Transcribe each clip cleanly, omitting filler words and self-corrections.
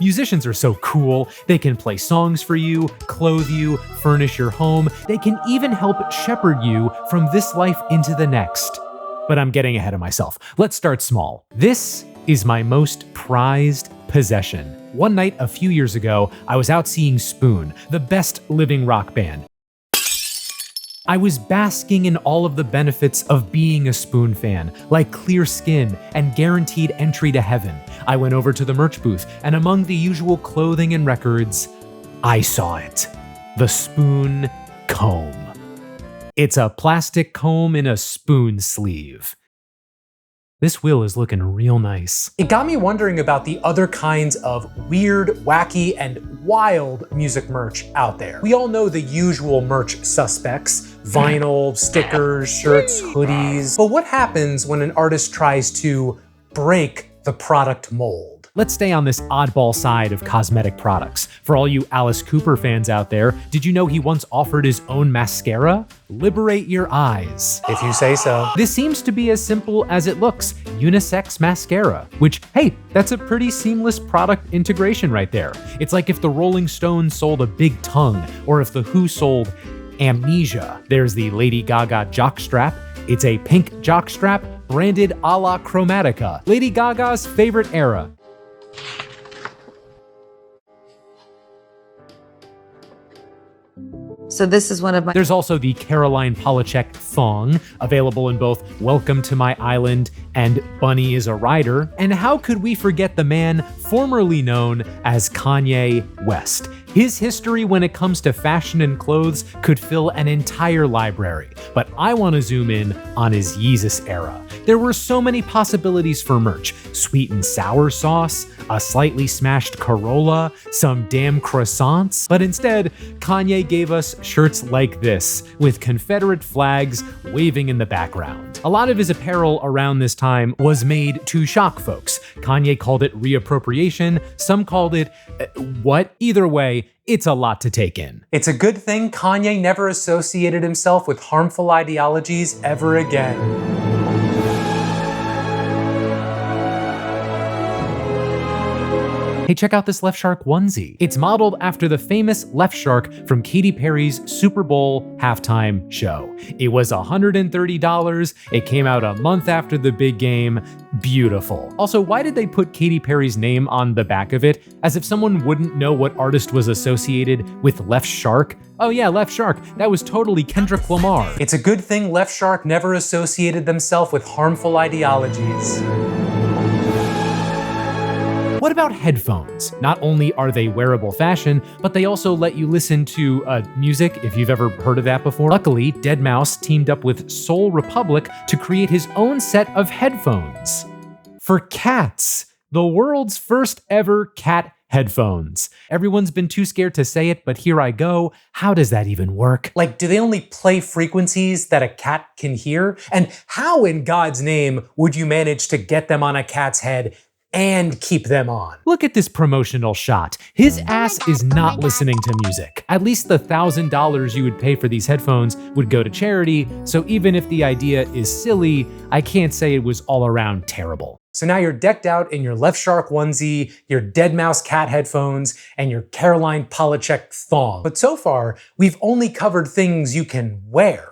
Musicians are so cool. They can play songs for you, clothe you, furnish your home. They can even help shepherd you from this life into the next. But I'm getting ahead of myself. Let's start small. This is my most prized possession. One night a few years ago, I was out seeing Spoon, the best living rock band. I was basking in all of the benefits of being a Spoon fan, like clear skin and guaranteed entry to heaven. I went over to the merch booth, and among the usual clothing and records, I saw it. The Spoon comb. It's a plastic comb in a spoon sleeve. This wheel is looking real nice. It got me wondering about the other kinds of weird, wacky, and wild music merch out there. We all know the usual merch suspects: vinyl, stickers, shirts, hoodies. But what happens when an artist tries to break the product mold? Let's stay on this oddball side of cosmetic products. For all you Alice Cooper fans out there, did you know he once offered his own mascara? Liberate your eyes. If you say so. This seems to be as simple as it looks: unisex mascara, which, hey, that's a pretty seamless product integration right there. It's like if the Rolling Stones sold a big tongue, or if the Who sold amnesia. There's the Lady Gaga jockstrap. It's a pink jockstrap branded a la Chromatica, Lady Gaga's favorite era. So this is one of my... There's also the Caroline Polachek thong, available in both Welcome to My Island and Bunny is a Rider. And how could we forget the man formerly known as Kanye West? His history when it comes to fashion and clothes could fill an entire library, but I want to zoom in on his Yeezus era. There were so many possibilities for merch: sweet and sour sauce, a slightly smashed Corolla, some damn croissants. But instead, Kanye gave us shirts like this, with Confederate flags waving in the background. A lot of his apparel around this time was made to shock folks. Kanye called it reappropriation, some called it what? Either way, it's a lot to take in. It's a good thing Kanye never associated himself with harmful ideologies ever again. Hey, check out this Left Shark onesie. It's modeled after the famous Left Shark from Katy Perry's Super Bowl halftime show. It was $130. It came out a month after the big game. Beautiful. Also, why did they put Katy Perry's name on the back of it? As if someone wouldn't know what artist was associated with Left Shark. Oh yeah, Left Shark. That was totally Kendrick Lamar. It's a good thing Left Shark never associated themselves with harmful ideologies. What about headphones? Not only are they wearable fashion, but they also let you listen to music, if you've ever heard of that before. Luckily, deadmau5 teamed up with Soul Republic to create his own set of headphones. For cats, the world's first ever cat headphones. Everyone's been too scared to say it, but here I go. How does that even work? Like, do they only play frequencies that a cat can hear? And how in God's name would you manage to get them on a cat's head and keep them on? Look at this promotional shot. His ass is not listening to music. At least the $1,000 you would pay for these headphones would go to charity, so even if the idea is silly, I can't say it was all around terrible. So now you're decked out in your Left Shark onesie, your deadmau5 cat headphones, and your Caroline Polachek thong. But so far, we've only covered things you can wear.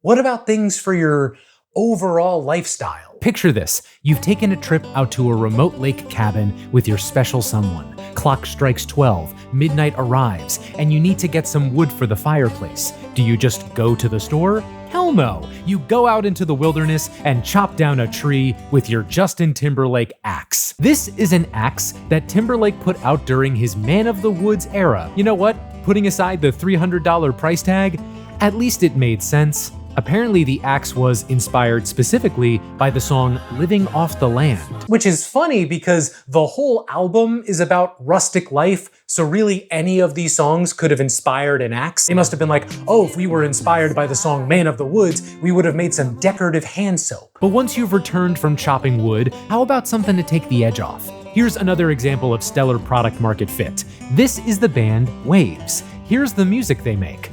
What about things for your overall lifestyle? Picture this. You've taken a trip out to a remote lake cabin with your special someone. Clock strikes 12, midnight arrives, and you need to get some wood for the fireplace. Do you just go to the store? Hell no. You go out into the wilderness and chop down a tree with your Justin Timberlake axe. This is an axe that Timberlake put out during his Man of the Woods era. You know what? Putting aside the $300 price tag, at least it made sense. Apparently, the axe was inspired specifically by the song Living Off the Land. Which is funny because the whole album is about rustic life, so really any of these songs could have inspired an axe. They must have been like, oh, if we were inspired by the song Man of the Woods, we would have made some decorative hand soap. But once you've returned from chopping wood, how about something to take the edge off? Here's another example of stellar product market fit. This is the band Waves. Here's the music they make.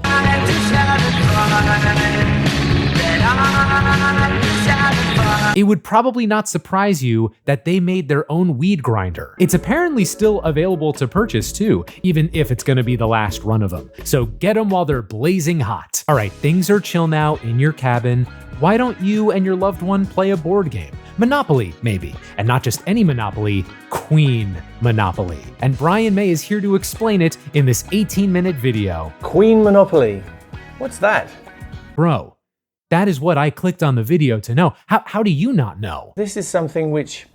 It would probably not surprise you that they made their own weed grinder. It's apparently still available to purchase too, even if it's gonna be the last run of them. So get them while they're blazing hot. All right, things are chill now in your cabin. Why don't you and your loved one play a board game? Monopoly, maybe. And not just any Monopoly, Queen Monopoly. And Brian May is here to explain it in this 18-minute video. Queen Monopoly. What's that? Bro, that is what I clicked on the video to know. How do you not know? This is something which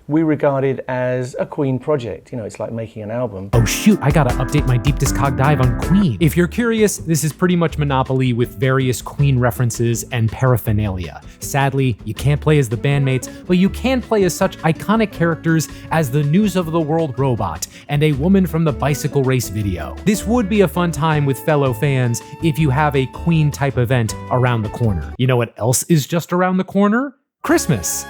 we regarded as a Queen project. You know, it's like making an album. Oh shoot, I gotta update my deep discog dive on Queen. If you're curious, this is pretty much Monopoly with various Queen references and paraphernalia. Sadly, you can't play as the bandmates, but you can play as such iconic characters as the News of the World robot and a woman from the bicycle race video. This would be a fun time with fellow fans if you have a Queen type event around the corner. You know what else is just around the corner? Christmas.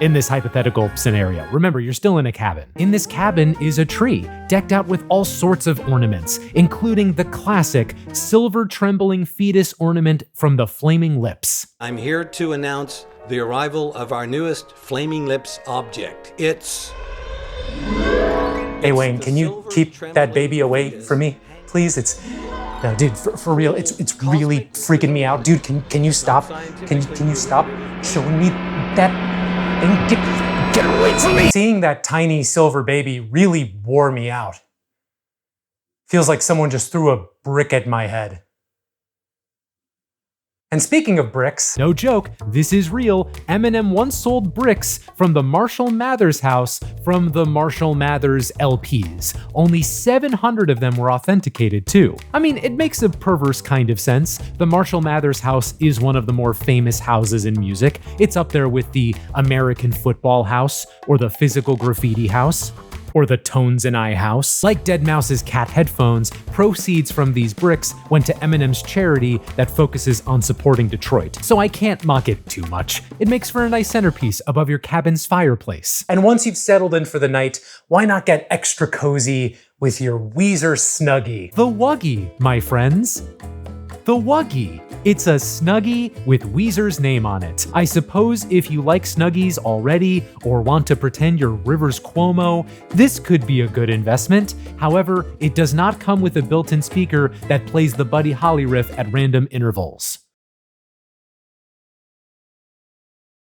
In this hypothetical scenario, remember, you're still in a cabin. In this cabin is a tree decked out with all sorts of ornaments, including the classic silver trembling fetus ornament from the Flaming Lips. I'm here to announce the arrival of our newest Flaming Lips object. It's... Hey Wayne, can you keep that baby away from me, please? No, dude, for real, it's really freaking me out. Dude, can you stop? Can you stop showing me that? And get away from me! Seeing that tiny silver baby really wore me out. Feels like someone just threw a brick at my head. And speaking of bricks... No joke, this is real. Eminem once sold bricks from the Marshall Mathers house from the Marshall Mathers LPs. Only 700 of them were authenticated too. I mean, it makes a perverse kind of sense. The Marshall Mathers house is one of the more famous houses in music. It's up there with the American Football House or the Physical Graffiti House, or the Tones and I house. Like deadmau5's Cat headphones, proceeds from these bricks went to Eminem's charity that focuses on supporting Detroit. So I can't mock it too much. It makes for a nice centerpiece above your cabin's fireplace. And once you've settled in for the night, why not get extra cozy with your Weezer Snuggie? The Wuggy, my friends. The Wuggy. It's a Snuggie with Weezer's name on it. I suppose if you like Snuggies already or want to pretend you're Rivers Cuomo, this could be a good investment. However, it does not come with a built-in speaker that plays the Buddy Holly riff at random intervals,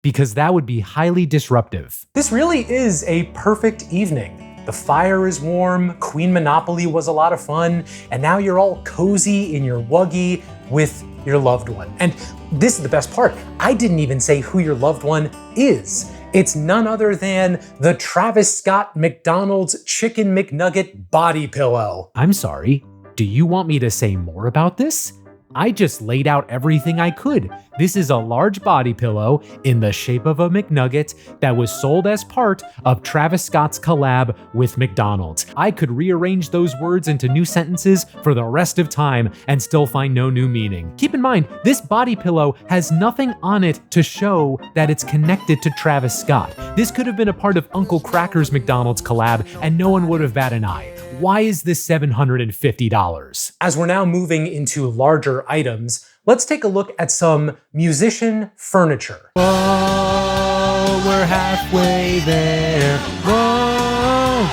because that would be highly disruptive. This really is a perfect evening. The fire is warm, Queen Monopoly was a lot of fun, and now you're all cozy in your Wuggy with your loved one. And this is the best part. I didn't even say who your loved one is. It's none other than the Travis Scott McDonald's Chicken McNugget body pillow. I'm sorry, do you want me to say more about this? I just laid out everything I could. This is a large body pillow in the shape of a McNugget that was sold as part of Travis Scott's collab with McDonald's. I could rearrange those words into new sentences for the rest of time and still find no new meaning. Keep in mind, this body pillow has nothing on it to show that it's connected to Travis Scott. This could have been a part of Uncle Kracker's McDonald's collab and no one would have batted an eye. Why is this $750? As we're now moving into larger items, let's take a look at some musician furniture. Whoa, we're halfway there. Whoa,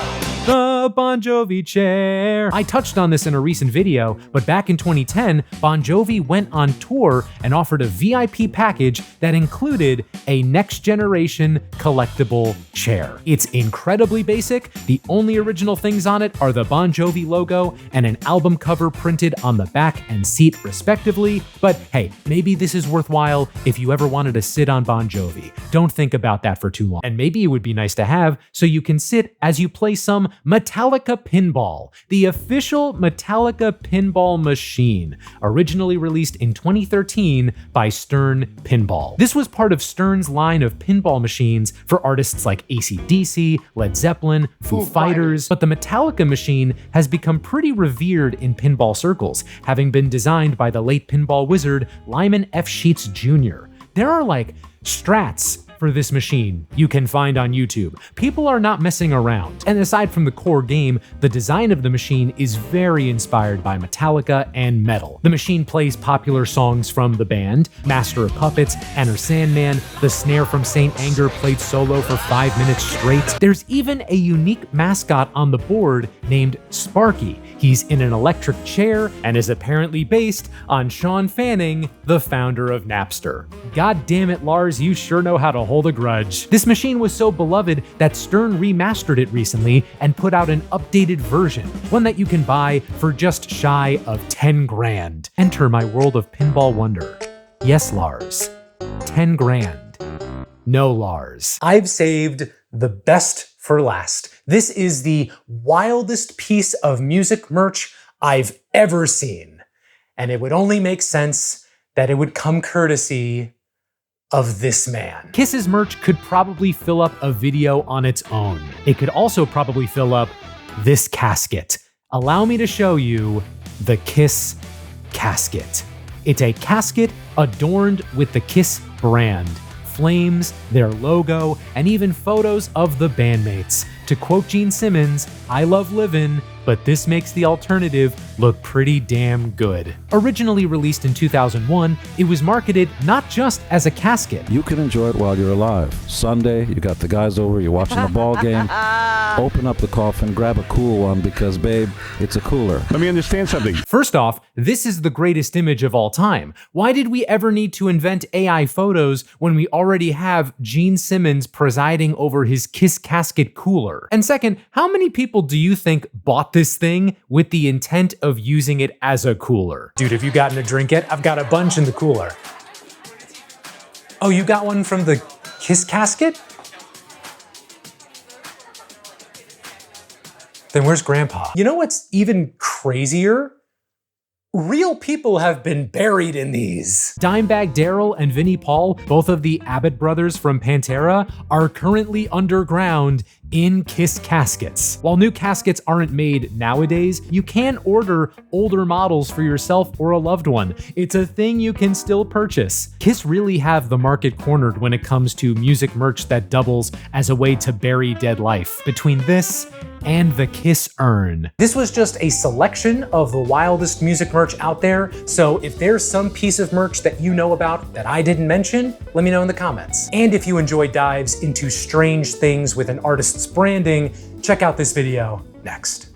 the Bon Jovi chair. I touched on this in a recent video, but back in 2010, Bon Jovi went on tour and offered a VIP package that included a next generation collectible chair. It's incredibly basic. The only original things on it are the Bon Jovi logo and an album cover printed on the back and seat respectively. But hey, maybe this is worthwhile if you ever wanted to sit on Bon Jovi. Don't think about that for too long. And maybe it would be nice to have so you can sit as you play some Metallica Pinball, the official Metallica pinball machine, originally released in 2013 by Stern Pinball. This was part of Stern's line of pinball machines for artists like AC/DC, Led Zeppelin, Foo Fighters, but the Metallica machine has become pretty revered in pinball circles, having been designed by the late pinball wizard Lyman F. Sheets Jr. There are like Strats, for this machine you can find on YouTube. People are not messing around. And aside from the core game, the design of the machine is very inspired by Metallica and metal. The machine plays popular songs from the band, Master of Puppets, Enter Sandman, the snare from Saint Anger played solo for 5 minutes straight. There's even a unique mascot on the board named Sparky. He's in an electric chair and is apparently based on Sean Fanning, the founder of Napster. God damn it, Lars, you sure know how to hold a grudge. This machine was so beloved that Stern remastered it recently and put out an updated version, one that you can buy for just shy of 10 grand. Enter my world of pinball wonder. Yes, Lars. 10 grand. No, Lars. I've saved the best for last. This is the wildest piece of music merch I've ever seen. And it would only make sense that it would come courtesy of this man. Kiss's merch could probably fill up a video on its own. It could also probably fill up this casket. Allow me to show you the Kiss casket. It's a casket adorned with the Kiss brand, flames, their logo, and even photos of the bandmates. To quote Gene Simmons, "I love livin', but this makes the alternative look pretty damn good." Originally released in 2001, it was marketed not just as a casket. You can enjoy it while you're alive. Sunday, you got the guys over, you're watching the ball game. Open up the coffin, grab a cool one because, babe, it's a cooler. Let me understand something. First off, this is the greatest image of all time. Why did we ever need to invent AI photos when we already have Gene Simmons presiding over his Kiss casket cooler? And second, how many people do you think bought this thing with the intent of using it as a cooler? Dude, have you gotten a drink yet? I've got a bunch in the cooler. Oh, you got one from the Kiss casket? Then where's Grandpa? You know what's even crazier? Real people have been buried in these. Dimebag Darrell and Vinnie Paul, both of the Abbott brothers from Pantera, are currently underground in Kiss caskets. While new caskets aren't made nowadays, you can order older models for yourself or a loved one. It's a thing you can still purchase. Kiss really have the market cornered when it comes to music merch that doubles as a way to bury dead life. Between this and the Kiss urn. This was just a selection of the wildest music merch out there, so if there's some piece of merch that you know about that I didn't mention, let me know in the comments. And if you enjoy dives into strange things with an artist's branding, check out this video next.